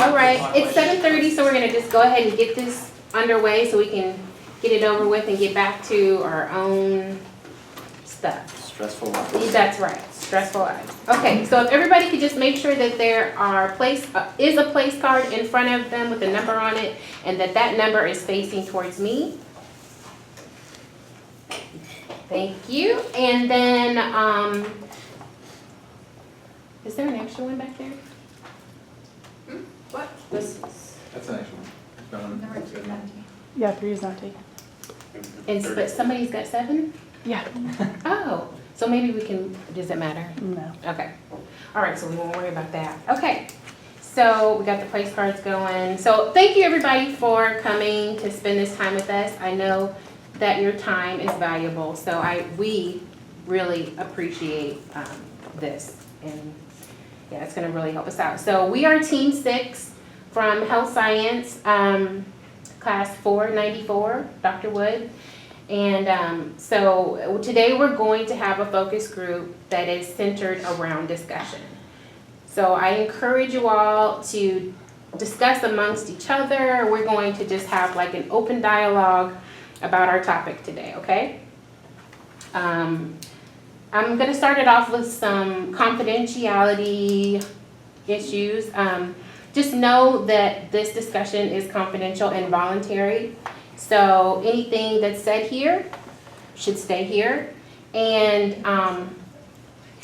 all right. It's 7:30, so we're gonna just go ahead and get this underway so we can get it over with and get back to our own stuff. Stressful life. That's right, stressful life. Okay, so if everybody could just make sure that there is a place card in front of them with a number on it, and that number is facing towards me. Thank you. And then, is there an extra one back there? What? This, That's an extra one. Number 2 is empty. Yeah, 3 is not taken. but somebody's got 7? Yeah. Oh, so maybe we can, does it matter? No. Okay. All right, so we won't worry about that. Okay. So we got the place cards going. So thank you everybody for coming to spend this time with us. I know that your time is valuable, so we really appreciate this. And yeah, it's gonna really help us out. So we are Team 6 from Health Science, Class 494, Dr. Wood. And so today we're going to have a focus group that is centered around discussion. So I encourage you all to discuss amongst each other. We're going to just have like an open dialogue about our topic today, okay? I'm gonna start it off with some confidentiality issues. Just know that this discussion is confidential and voluntary. So anything that's said here should stay here. And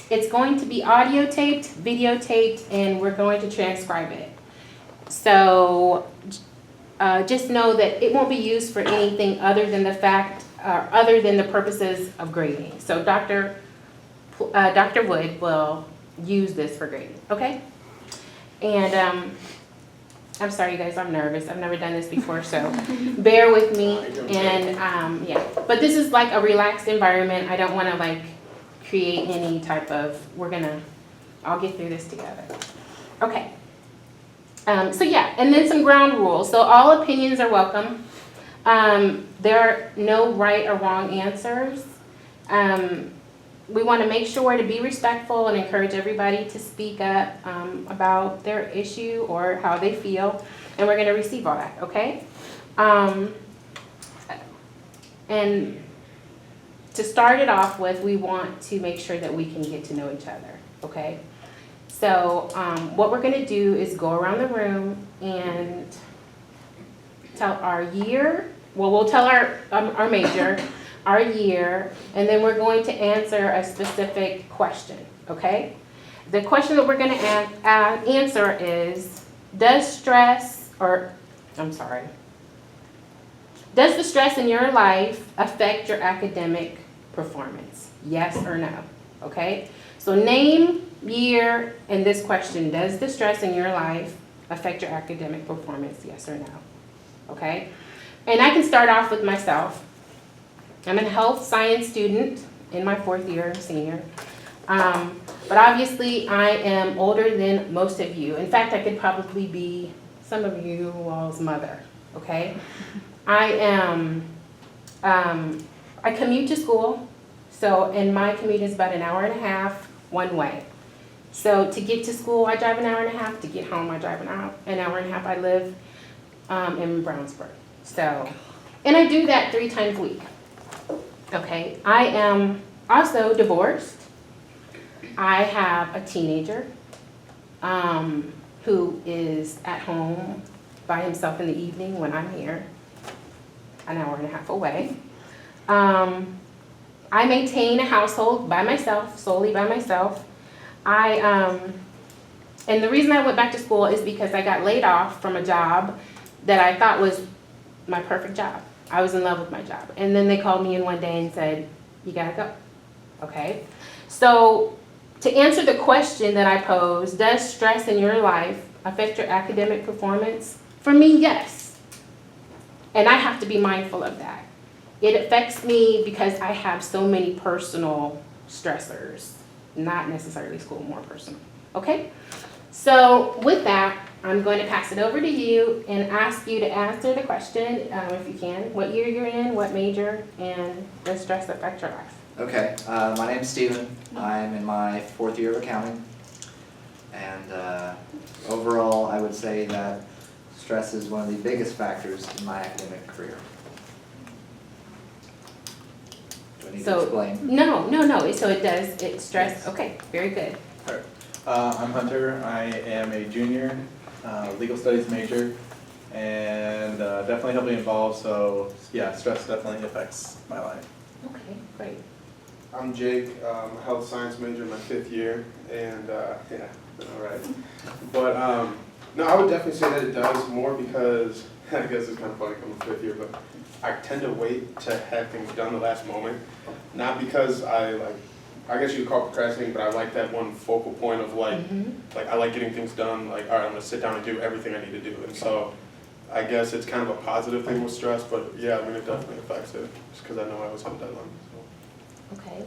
it's going to be audio taped, videotaped, and we're going to transcribe it. So just know that it won't be used for anything other than the purposes of grading. So Dr. Wood will use this for grading, okay? And I'm sorry, you guys, I'm nervous. I've never done this before, so bear with me. And yeah, but this is like a relaxed environment. I don't want to like create any type of, I'll get through this together. Okay. So yeah, and then some ground rules. So all opinions are welcome. There are no right or wrong answers. We want to make sure to be respectful and encourage everybody to speak up about their issue or how they feel, and we're going to receive all that, okay? And to start it off with, we want to make sure that we can get to know each other, okay? So what we're going to do is go around the room and tell our year. Well, we'll tell our major, our year, and then we're going to answer a specific question, okay? The question that we're going to answer is, does the stress in your life affect your academic performance? Yes or no, okay? So name, year, and this question, does the stress in your life affect your academic performance? Yes or no, okay? And I can start off with myself. I'm a health science student in my 4th year, senior. But obviously I am older than most of you. In fact, I could probably be some of you all's mother, okay? I commute to school, and my commute is about an hour and a half one way. So to get to school, I drive an hour and a half. To get home, I drive an hour and a half. I live in Brownsburg. So, and I do that 3 times a week. Okay, I am also divorced. I have a teenager who is at home by himself in the evening when I'm here, an hour and a half away. I maintain a household by myself, solely by myself. And the reason I went back to school is because I got laid off from a job that I thought was my perfect job. I was in love with my job. And then they called me in one day and said, you gotta go, okay? So to answer the question that I posed, does stress in your life affect your academic performance? For me, yes. And I have to be mindful of that. It affects me because I have so many personal stressors, not necessarily school, more personal, okay? So with that, I'm going to pass it over to you and ask you to answer the question, if you can, what year you're in, what major, and does stress affect your life? Okay, my name's Steven. I'm in my 4th year of accounting. And overall, I would would say that stress is one of the biggest factors in my academic career. Do I need to So- explain? No, so it does, it stress, Yes. okay, very good. I'm Hunter. I am a junior, legal studies major, and definitely heavily involved, so yeah, stress definitely affects my life. Okay, great. I'm Jake, I'm a health science major in my 5th year, and yeah, been all right. But no, I would definitely say that it does more because, I guess it's kind of funny, I'm a 5th year, but I tend to wait to have things done the last moment. Not because I guess you'd call it procrastinating, but I like that one focal point of like I like getting things done, like, all right, I'm gonna sit down and do everything I need to do. And so I guess it's kind of a positive thing with stress, but yeah, I mean, it definitely affects it, just because I know I always have a deadline, so. Okay.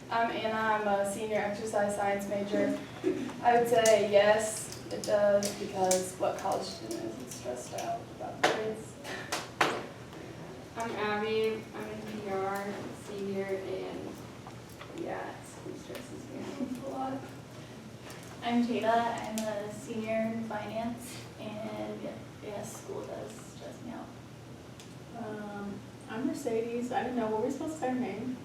I'm Anna, I'm a senior exercise science major. I would say yes, it does, because what college student isn't stressed out about grades? I'm Abby, I'm in PR, senior, and yeah, school stresses me out a lot. I'm Jada, I'm a senior in finance, and yes, school does stress me out. I'm Mercedes. I don't know, what were we supposed to say her name?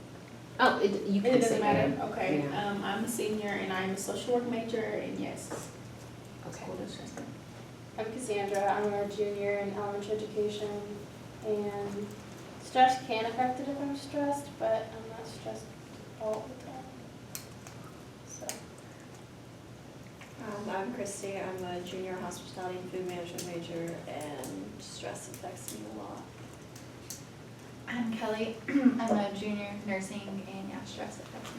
Oh, you It can say doesn't matter, that. okay. Yeah. I'm a senior and I'm a social work major, and yes, Okay. school does stress me. I'm Cassandra, I'm a junior in elementary education, and stress can affect it if I'm stressed, but I'm not stressed all the time. So, I'm Christy, I'm a junior hospitality and food management major, and stress affects me a lot. I'm Kelly, I'm a junior nursing, and yeah, stress affects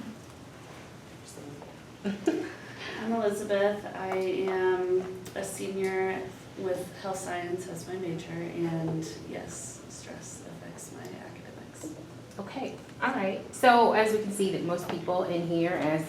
me. I'm Elizabeth. I am a senior with health science as my major, and yes, stress affects my academics. Okay, all right. So as we can see that most people in here, as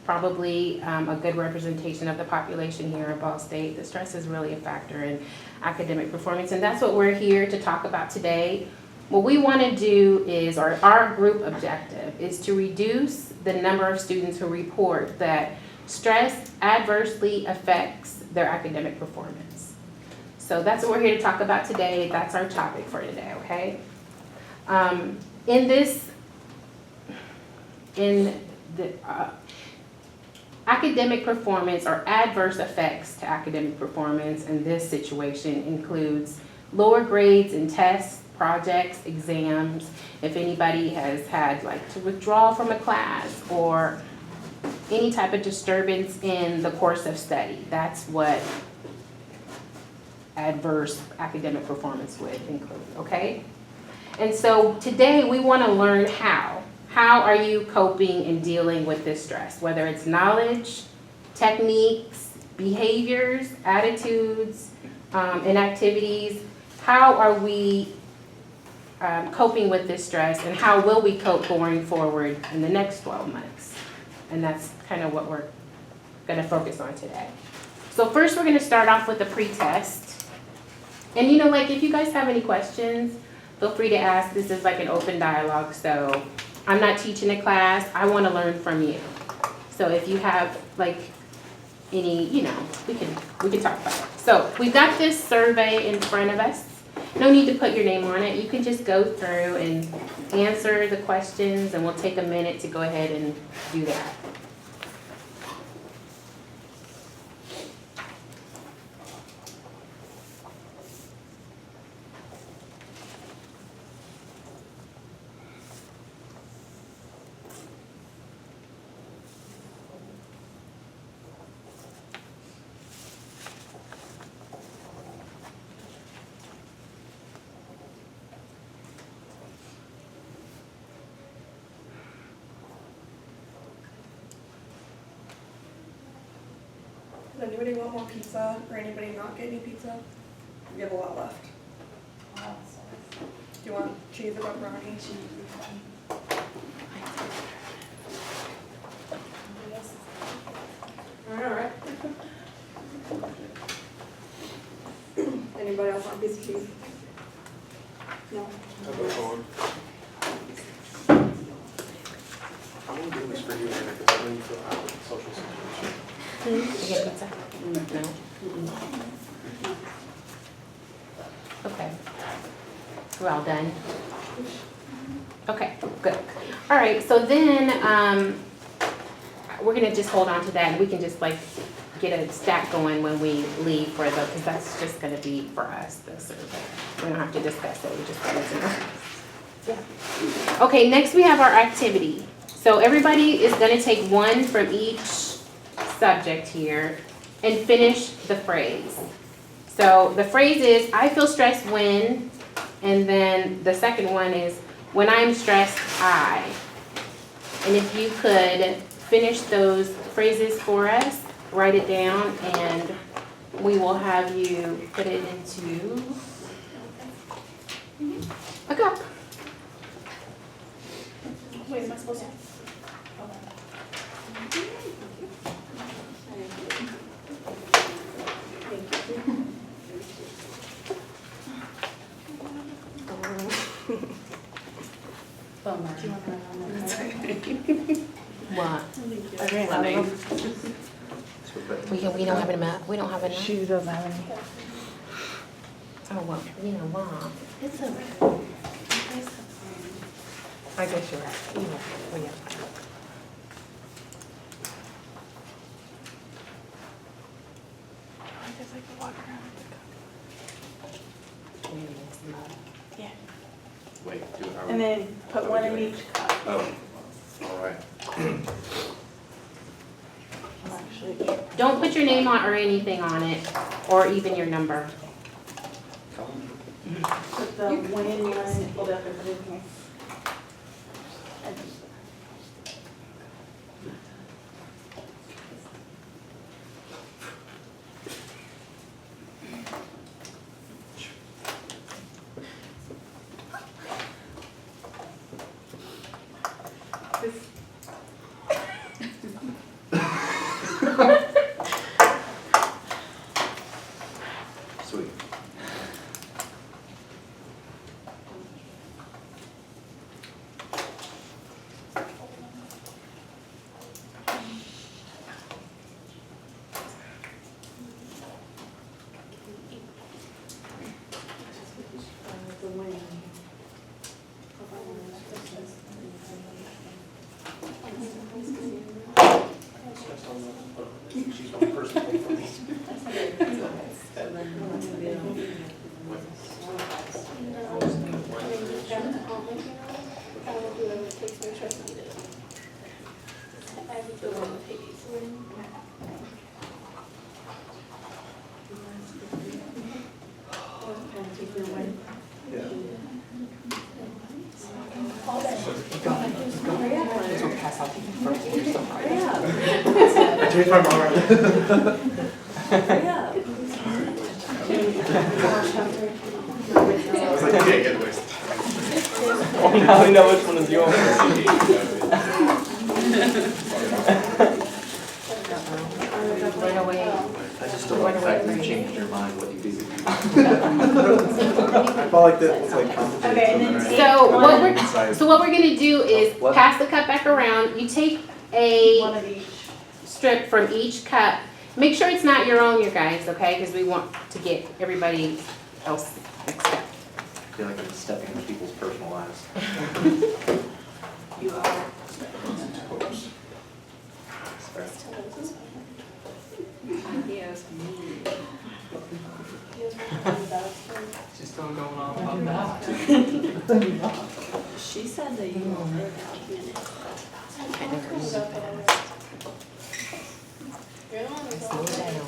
probably a good representation of the population here at Ball State, the stress is really a factor in academic performance, and that's what we're here to talk about today. What we want to do is, or our group objective is to reduce the number of students who report that stress adversely affects their academic performance. So that's what we're here to talk about today. That's our topic for today, okay? Academic performance or adverse effects to academic performance in this situation includes lower grades in tests, projects, exams, if anybody has had like to withdraw from a class or any type of disturbance in the course of study. That's what adverse academic performance would include, okay? And so today we want to learn how. How are you coping and dealing with this stress? Whether it's knowledge, techniques, behaviors, attitudes, and activities. How are we coping with this stress, and how will we cope going forward in the next 12 months? And that's kind of what we're going to focus on today. So first we're going to start off with the pre-test. And you know, like if you guys have any questions, feel free to ask. This is like an open dialogue, so I'm not teaching a class. I want to learn from you. So if you have like any, you know, we can talk about it. So we've got this survey in front of us. No need to put your name on it. You can just go through and answer the questions, and we'll take a minute to go ahead and do that. Does anybody want more pizza, or anybody not get any pizza? We have a lot left. Do you want cheese or pepperoni? Alright. Anybody else want a piece of cheese? No? I'm gonna do this for you, Anna, because I know you feel out of the social situation. You get pizza? No? Okay. We're all done? Okay, good. All right, so then, we're gonna just hold on to that and we can just like get a stack going when we leave for the, because that's just gonna be for us, the survey. We don't have to discuss it, we just want to know. Yeah. Okay, next we have our activity. So everybody is gonna take one from each subject here and finish the phrase. So the phrase is, I feel stressed when, and then the second one is, when I'm stressed, I. And if you could finish those phrases for us, write it down, and we will have you put it into a cup. Wait, am I supposed to? Bummer. What? We don't have enough, we don't have enough? She doesn't have any. Oh, well, you know, Mom. It's okay. I guess you're right. We have I guess I could walk around with the cup. we need some more. Yeah. Wait, do And then put one in each cup. Oh, all right. Actually, Don't put your name on or anything on it, or even your number. put the win one, hold up and put it in here. Sweet. The win. She's one person for me. I changed my mind. Yeah. I was like, you can't get wasted. Oh, now we know which one is yours. Right away. I just don't like the fact that you changed your mind what you do. I felt like that was like complicated. Okay, and then right? take So what we're gonna do is What? pass the cup back around. You take one a of each. strip from each cup. Make sure it's not your own, you guys, okay? Because we want to get everybody else mixed up. I feel like I'm stepping into people's personal lives. You are. She's still going on about that. She said that you were about minutes. You're the one who's Slow down.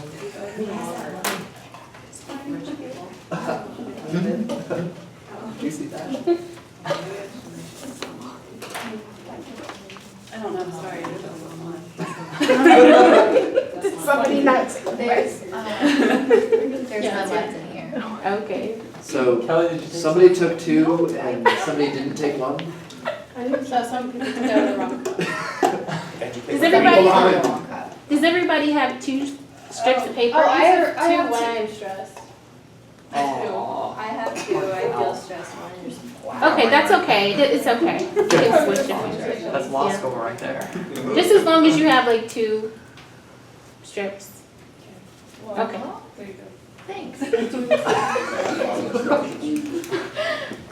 Do you see that? I don't know, sorry, I don't know. Did somebody not take There's, there's Yeah. no lights in here. Okay. So, Kelly, did you take somebody took two and somebody didn't take one? I think so, some people took out the wrong cup. Does everybody have two strips of paper? Oh, I have Two two when when I'm stressed. I have two, I feel stressed when Okay, that's okay. It's okay. You can switch it. That's law school right there. Just as long as you have like two strips. Okay. There you go. Thanks.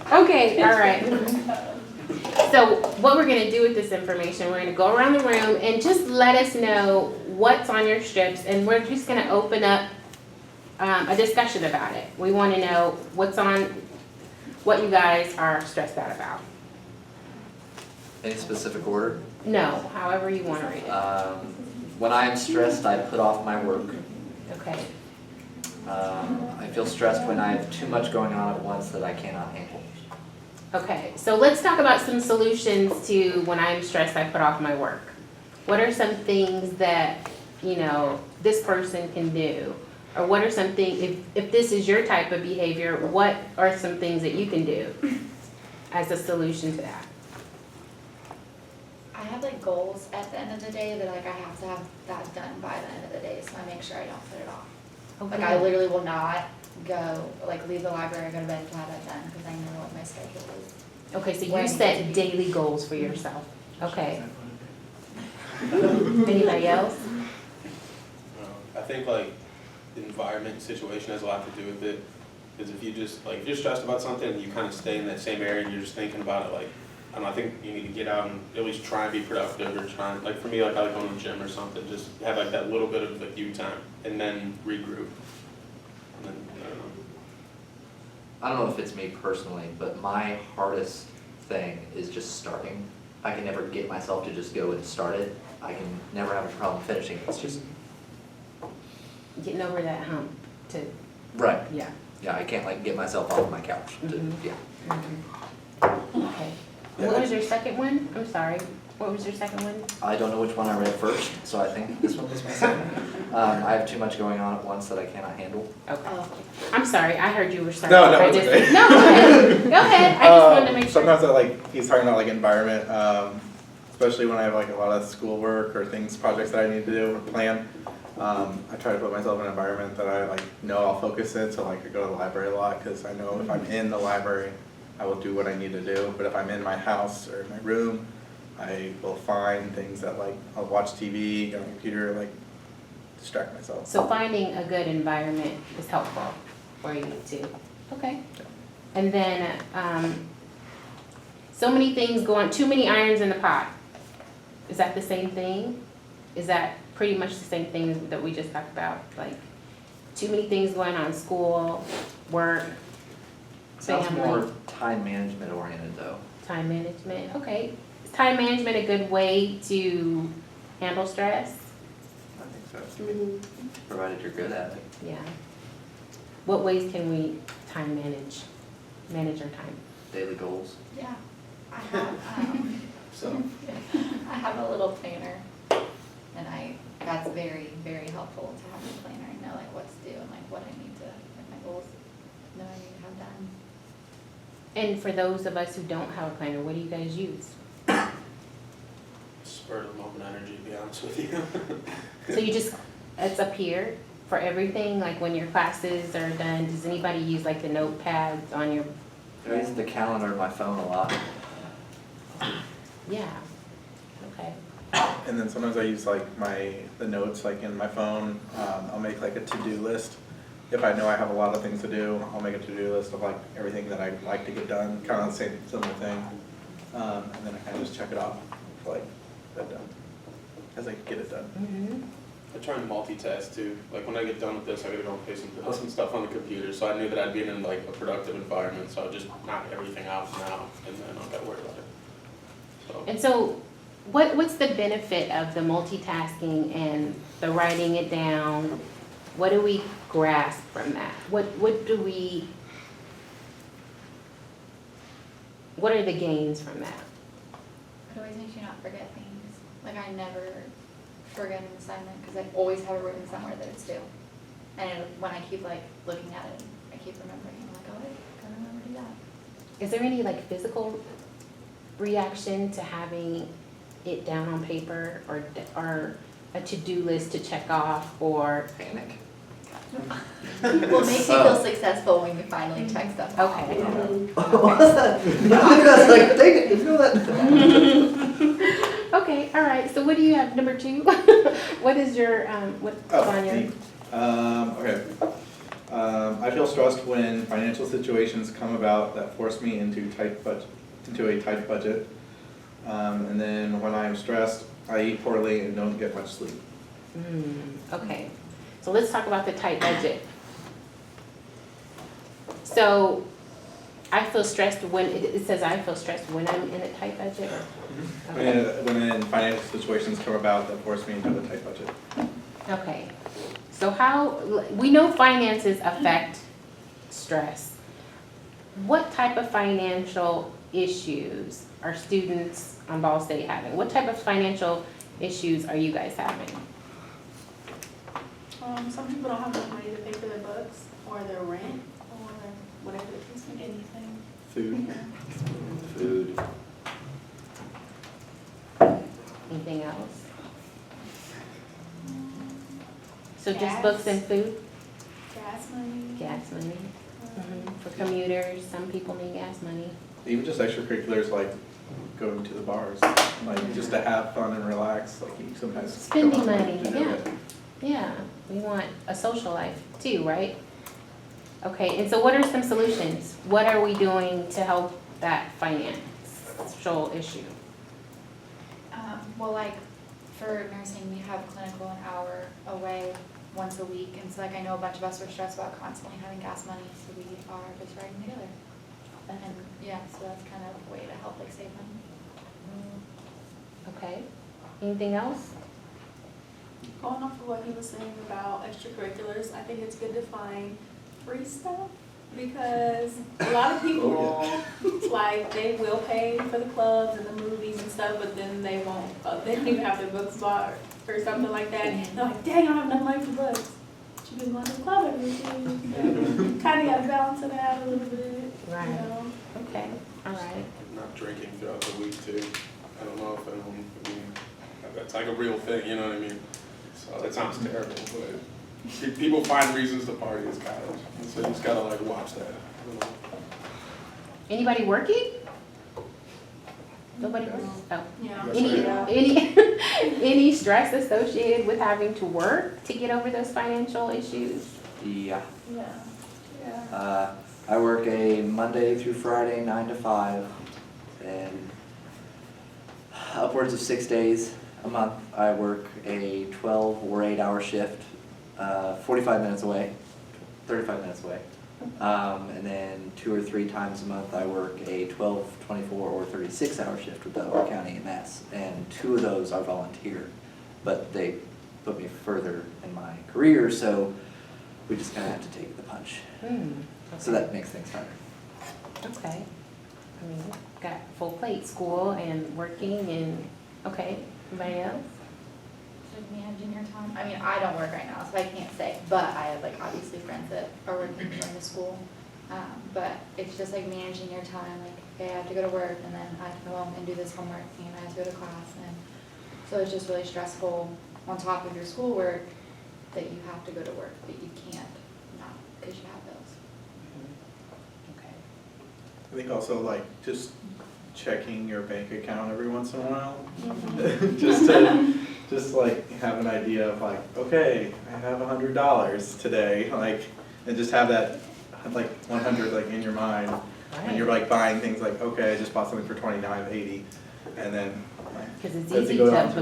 Okay, all right. So what we're gonna do with this information, we're gonna go around the room and just let us know what's on your strips, and we're just gonna open up a discussion about it. We wanna know what's on, what you guys are stressed out about. Any specific order? No, however you wanna read it. When I am stressed, I put off my work. Okay, I feel stressed when I have too much going on at once that I cannot handle. okay, so let's talk about some solutions to when I'm stressed, I put off my work. What are some things that, you know, this person can do? Or what are some things, if this is your type of behavior, what are some things that you can do as a solution to that? I have like goals at the end of the day that like I have to have that done by the end of the day, so I make sure I don't put it off. Like I literally will not go, like leave the library, go to bed to have that done, because I know what my schedule is. Okay, so When you it set needs to be. daily goals for yourself, okay. Anybody else? I think like the environment and situation has a lot to do with it. Because if you just, like, if you're stressed about something and you kind of stay in that same area and you're just thinking about it, like, I don't know, I think you need to get out and at least try and be productive or try and, like, for me, like, I like going to the gym or something, just have like that little bit of like you time and then regroup. And then, I don't know. I don't know if it's me personally, but my hardest thing is just starting. I can never get myself to just go and start it. I can never have a problem finishing. It's just, Getting over that hump to, right. yeah. Yeah, I can't like get myself off my couch to, Mhm. yeah. Okay. What was your second one? I'm sorry. What was your second one? I don't know which one I read first, so I think this one was my second. I have too much going on at once that I cannot handle. Okay. I'm sorry, I heard you were starting. No, I it's just- okay. No, go ahead. Go ahead. I just wanted to make sure. Sometimes I like, he's talking about like environment, especially when I have like a lot of schoolwork or things, projects that I need to do or plan. I try to put myself in an environment that I like know I'll focus in, so like I go to the library a lot, because I know if I'm in the library, I will do what I need to do. But if I'm in my house or my room, I will find things that like, I'll watch TV, get on the computer, like distract myself. So finding a good environment is helpful where you need to. Okay. And then, so many things going, too many irons in the pot. Is that the same thing? Is that pretty much the same thing that we just talked about? Like, too many things going on, school, work, Sounds family, more time management oriented though. time management. Okay. Is time management a good way to handle stress? I think so. Provided you're good at it. Yeah. What ways can we time manage our time? Daily goals. Yeah, I have, So, I have a little planner, and that's very, very helpful to have a planner and know like what to do and like what I need to, like my goals, know I need to have done. And for those of us who don't have a planner, what do you guys use? spur of the moment energy, to be honest with you. So you just, it's up here for everything, like when your classes are done, does anybody use like the notepads on your, I use the calendar on my phone a lot. yeah, okay. And then sometimes I use like the notes like in my phone. I'll make like a to-do list. If I know I have a lot of things to do, I'll make a to-do list of like everything that I'd like to get done, kind of the same, similar thing. And then I kind of just check it off, like, that done, as I get it done. Mhm. I try and multitask too. Like when I get done with this, I gotta go and pay some stuff on the computer. So I knew that I'd be in like a productive environment, so I'll just knock everything out now, and then I don't gotta worry about it. So. And so, what's the benefit of the multitasking and the writing it down? What do we grasp from that? What are the gains from that? It always makes you not forget things. Like I never forget an assignment because I always have it written somewhere that it's due. And when I keep like looking at it, I keep remembering. I'm like, oh, I gotta remember to do that. Is there any like physical reaction to having it down on paper or a to-do list to check off or? Panic. Well, it makes you feel successful when you finally check stuff off. Okay. I was like, dang it, you know that? Okay, all right, so what do you have, number 2? What is your, what's on your? The Okay. I feel stressed when financial situations come about that force me into a tight budget. And then when I'm stressed, I eat poorly and don't get much sleep. Okay, so let's talk about the tight budget. So I feel stressed when, it says I feel stressed when I'm in a tight budget? Okay. When financial situations come about that force me into a tight budget. Okay, so how, we know finances affect stress. What type of financial issues are students on Ball State having? What type of financial issues are you guys having? Some people don't have enough money to pay for their books or their rent or whatever the case may be, anything. Food. Food. Anything else? So just Gas. books and food? Gas money. Gas money? For commuters, some people need gas money. Even just extracurriculars like going to the bars, like just to have fun and relax, like you sometimes. Spending come up money, to do yeah. it. Yeah, we want a social life too, right? Okay, and so what are some solutions? What are we doing to help that financial issue? Well, like, for nursing, we have clinical an hour away once a week, and so like I know a bunch of us are stressed about constantly having gas money, so we are just riding together. And yeah, so that's kind of a way to help like save money. Okay, anything else? Going off of what he was saying about extracurriculars, I think it's good to find free stuff because a lot of people, like, they will pay for the clubs and the movies and stuff, but then they won't, they don't even have their books bought or something like that. And they're like, dang, I don't have enough money for books. But you've been going to the club every weekend. Kind of got to balance it out a little bit, Right. you know? Okay, all right. Not drinking throughout the week too. I don't know if anyone, I mean, that's like a real thing, you know what I mean? So that sounds terrible, but people find reasons to party as college. And so you just gotta like watch that. You know? Anybody working? Nobody works? Oh. Yeah. Any stress associated with having to work to get over those financial issues? Yeah. Yeah. I work a Monday through Friday, 9 to 5, and upwards of 6 days a month. I work a 12 or 8-hour shift, 45 minutes away, 35 minutes away. And then 2 or 3 times a month I work a 12, 24, or 36-hour shift with Delaware County EMS. And 2 of those are volunteer, but they put me further in my career, so we just kind of have to take the punch. So that makes things harder. Okay. I mean, got full plate, school and working and, okay, anybody else? So managing your time, I mean, I don't work right now, so I can't say, but I have like obviously friends that are working in the school. But it's just like managing your time, like, okay, I have to go to work and then I have to go home and do this homework and I have to go to class. And so it's just really stressful on top of your schoolwork that you have to go to work, but you can't not because you have bills. Okay. I think also like just checking your bank account every once in a while. just like have an idea of like, okay, I have $100 today, like, and just have that like 100 like in your mind. And you're like buying things like, okay, I just bought something for $29.80, and then like, Because it's as easy you go to down the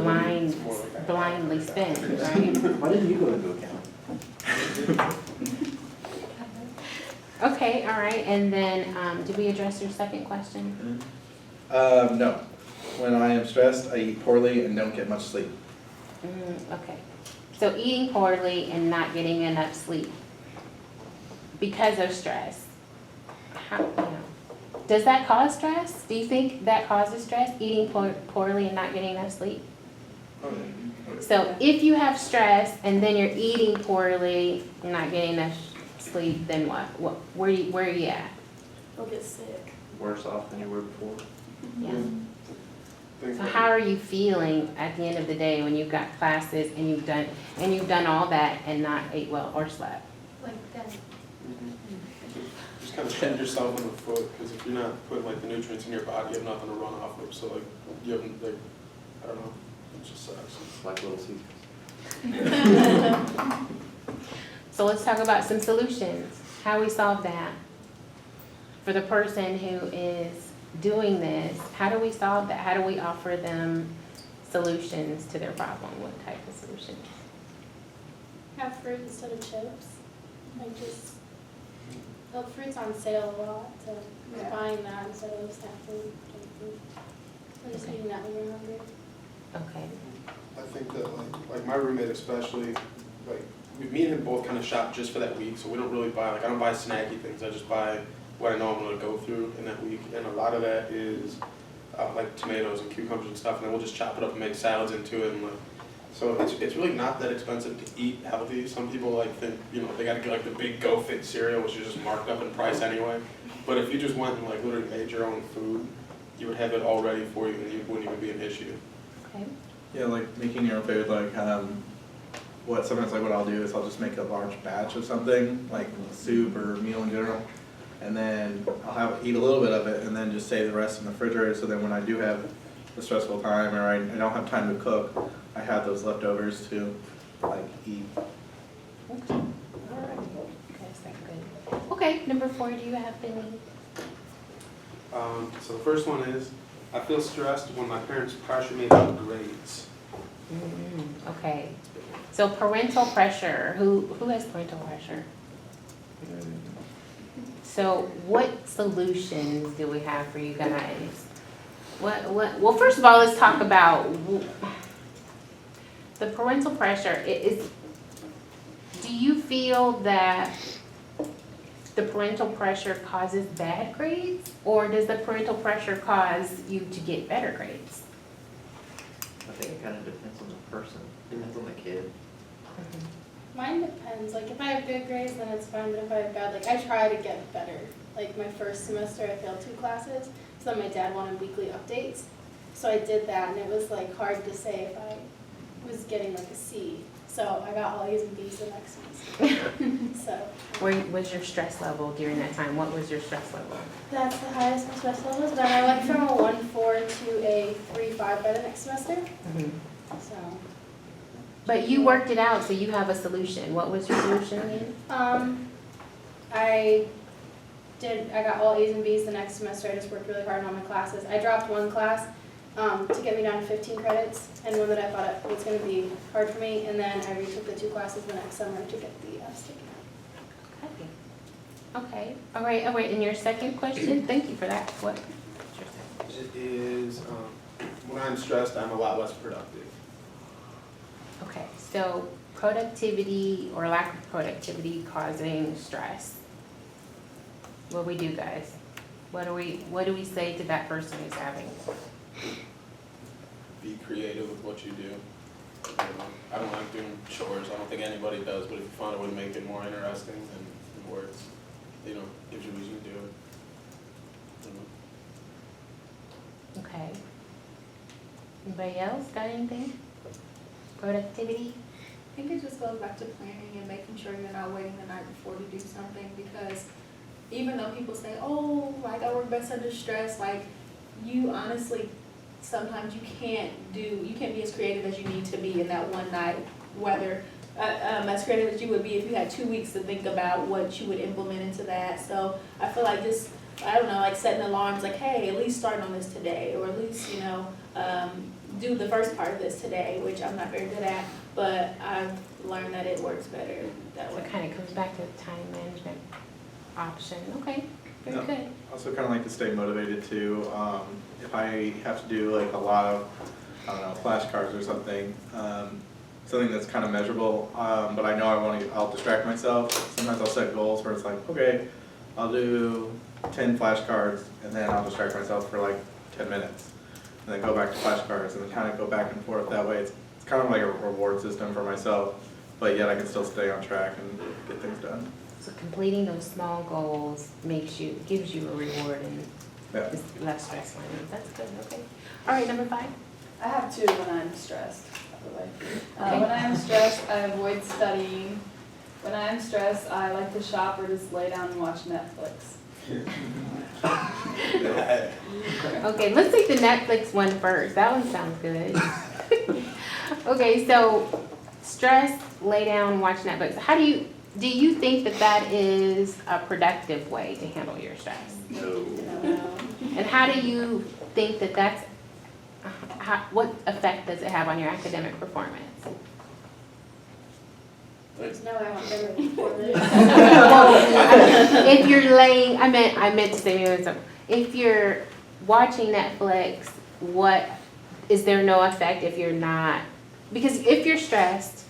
blindly spend, right? Why didn't you go into account? Okay, all right, and then, did we address your second question? No. When I am stressed, I eat poorly and don't get much sleep. Okay, so eating poorly and not getting enough sleep because of stress. How, you know, does that cause stress? Do you think that causes stress, eating poorly and not getting enough sleep? So if you have stress and then you're eating poorly and not getting enough sleep, then what? Where are you at? They'll get sick. Worse off than you were before. Yeah. So how are you feeling at the end of the day when you've got classes and you've done all that and not ate well or slept? Like that. Just kind of shoot yourself in the foot, because if you're not putting like the nutrients in your body, you have nothing to run off of. So like you haven't like, I don't know, it just sucks. Like Little Caesars. So let's talk about some solutions, how we solve that. For the person who is doing this, how do we solve that? How do we offer them solutions to their problem? What type of solutions? Have fruit instead of chips. Like just, fruit's on sale a lot, so just buying that instead of snack food, junk food. And just eating that when you're hungry. Okay. I think that like my roommate especially, like me and him both kind of shop just for that week, so we don't really buy, like I don't buy snacky things, I just buy what I know I'm gonna go through in that week, and a lot of that is like tomatoes and cucumbers and stuff, and then we'll just chop it up and make salads into it, and like, so it's really not that expensive to eat healthy. Some people like think, you know, they gotta get like the big Go Fit cereal, which is just marked up in price anyway, but if you just went and like literally made your own food, you would have it all ready for you and it wouldn't even be an issue. Okay. Yeah, like making your own food, like sometimes like what I'll do is I'll just make a large batch of something, like soup or meal in general, and then I'll eat a little bit of it and then just save the rest in the refrigerator, so then when I do have a stressful time or I don't have time to cook, I have those leftovers to like eat. Okay. All right. Okay, that's good. Okay, number 4, do you have any? So the first one is, I feel stressed when my parents pressure me about grades. Okay. So parental pressure, who has parental pressure? So what solutions do we have for you guys? Well, first of all, let's talk about the parental pressure. Do you feel that the parental pressure causes bad grades, or does the parental pressure cause you to get better grades? I think it kind of depends on the person, depends on the kid. Mine depends, like if I have good grades then it's fine, but if I have bad, like I try to get better. Like my first semester I failed 2 classes, so then my dad wanted weekly updates. So I did that and it was like hard to say if I was getting like a C. So I got all A's and B's the next semester. So Where was your stress level during that time? What was your stress level? that's the highest my stress level has been. I went from a 1.4 to a 3.5 by the next semester. So But you worked it out, so you have a solution. What was your solution again? I got all A's and B's the next semester. I just worked really hard on my classes. I dropped 1 class to get me down to 15 credits, and one that I thought it was going to be hard for me, and then I retook the 2 classes the next summer to get the F's taken out. Okay. All right. And your second question? Thank you for that. What? It is, when I'm stressed, I'm a lot less productive. Okay, so productivity or lack of productivity causing stress. What do we do, guys? What do we say to that person who's having? Be creative with what you do. I don't like doing chores. I don't think anybody does, but if you find a way to make it more interesting, then it works. You know, gives you a reason to do it. Okay. Anybody else got anything? Productivity? I think it just goes back to planning and making sure you're not waiting the night before to do something, because even though people say, oh, like I work best under stress, like you honestly, sometimes you can't be as creative as you need to be in that one night, whether as creative as you would be if you had 2 weeks to think about what you would implement into that. So I feel like just, I don't know, like setting alarms, like, hey, at least start on this today, or at least, you know, do the first part of this today, which I'm not very good at, but I've learned that it works better that So way. it kind of comes back to the time management option. Okay, very Yeah. good. Also kind of like to stay motivated too. If I have to do like a lot of, I don't know, flashcards or something, something that's kind of measurable, but I know I'll distract myself. Sometimes I'll set goals where it's like, okay, I'll do 10 flashcards and then I'll distract myself for like 10 minutes. And then go back to flashcards and then kind of go back and forth that way. It's kind of like a reward system for myself, but yet I can still stay on track and get things done. So completing those small goals gives you a reward and Yeah. is less stressful. That's good. Okay. All right, number 5. I have 2 when I'm stressed, by the way. Okay. When I'm stressed, I avoid studying. When I'm stressed, I like to shop or just lay down and watch Netflix. Okay, let's take the Netflix one first. That one sounds good. Okay, so stress, lay down, watch Netflix. Do you think that that is a productive way to handle your stress? No. And how do you think that that's, what effect does it have on your academic performance? There's no academic performance. If you're laying, I meant to say, if you're watching Netflix, is there no effect if you're not? Because if you're stressed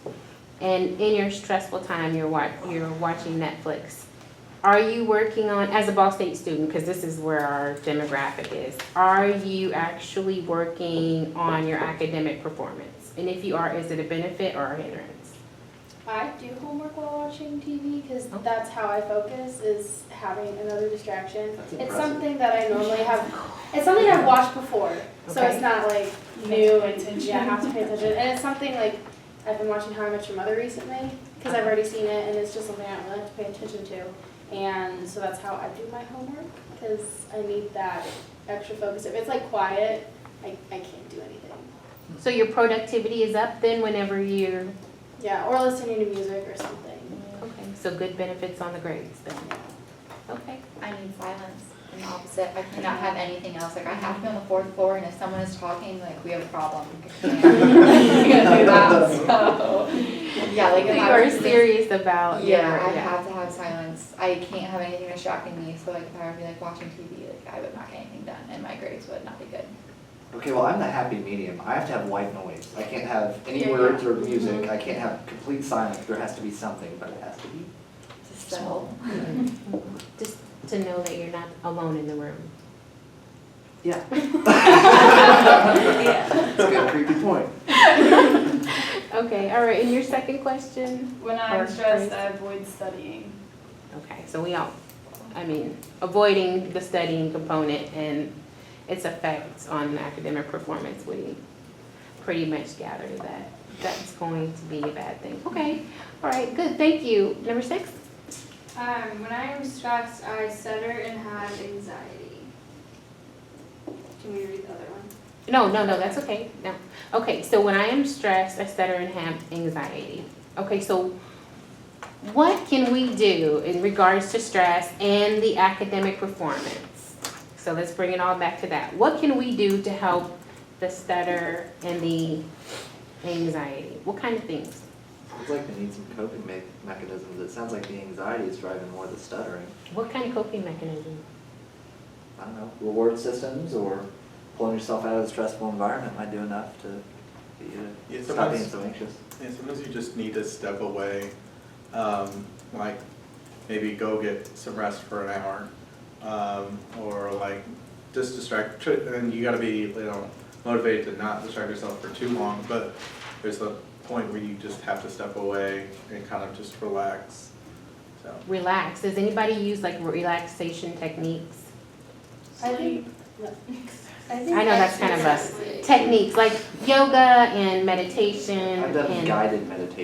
and in your stressful time you're watching Netflix, are you working on, as a Ball State student, because this is where our demographic is, are you actually working on your academic performance? And if you are, is it a benefit or a hindrance? I do homework while watching TV because that's how I focus, is having another distraction. That's It's impressive. something that I normally have, it's something I've watched before, so Okay. it's not like new and yeah, I have to pay attention. And it's something like, I've been watching How I Met Your Mother recently because I've already seen it and it's just something I really have to pay attention to. And so that's how I do my homework because I need that extra focus. If it's like quiet, I can't do anything. So your productivity is up then whenever you're, Yeah, or listening to music or something. okay, so good benefits on the grades then? Okay. I need silence. I'm the opposite. I cannot have anything else. Like I have to be on the 4th floor, and if someone is talking, like we have a problem. We can't do that. So yeah, like You if are I serious about your, yeah, I have to have silence. I can't have anything distracting me. So like if I were to be like watching TV, like I would not get anything done, and my grades would not be good. Okay, well, I'm the happy medium. I have to have white noise. I can't have any Yeah, words yeah. or music. I can't have complete silence. There has to be something, but it has to be Just so. just to know that you're not alone in the room. Yeah. That's a good creepy point. Okay, all right, and your second question? When Or I'm stressed, phrase? I avoid studying. Okay, so avoiding the studying component and its effects on academic performance, we pretty much gather that that's going to be a bad thing. Okay, all right, good, thank you. Number 6? When I am stressed, I stutter and have anxiety. Can we read the other one? No, that's okay, no. Okay, so when I am stressed, I stutter and have anxiety. Okay, so what can we do in regards to stress and the academic performance? So let's bring it all back to that. What can we do to help the stutter and the anxiety? What kind of things? Sounds like they need some coping mechanisms. It sounds like the anxiety is driving more the stuttering. What kind of coping mechanism? I don't know, reward systems or pulling yourself out of the stressful environment might do enough to get you Yeah, to stop being sometimes- so anxious. Yeah, sometimes you just need to step away, like maybe go get some rest for an hour, or like just distract. And you got to be, motivated to not distract yourself for too long. But there's a point where you just have to step away and kind of just relax. So Relax. Does anybody use like relaxation techniques? I think I know that's kind of us. Techniques like yoga and meditation I've done and guided meditation.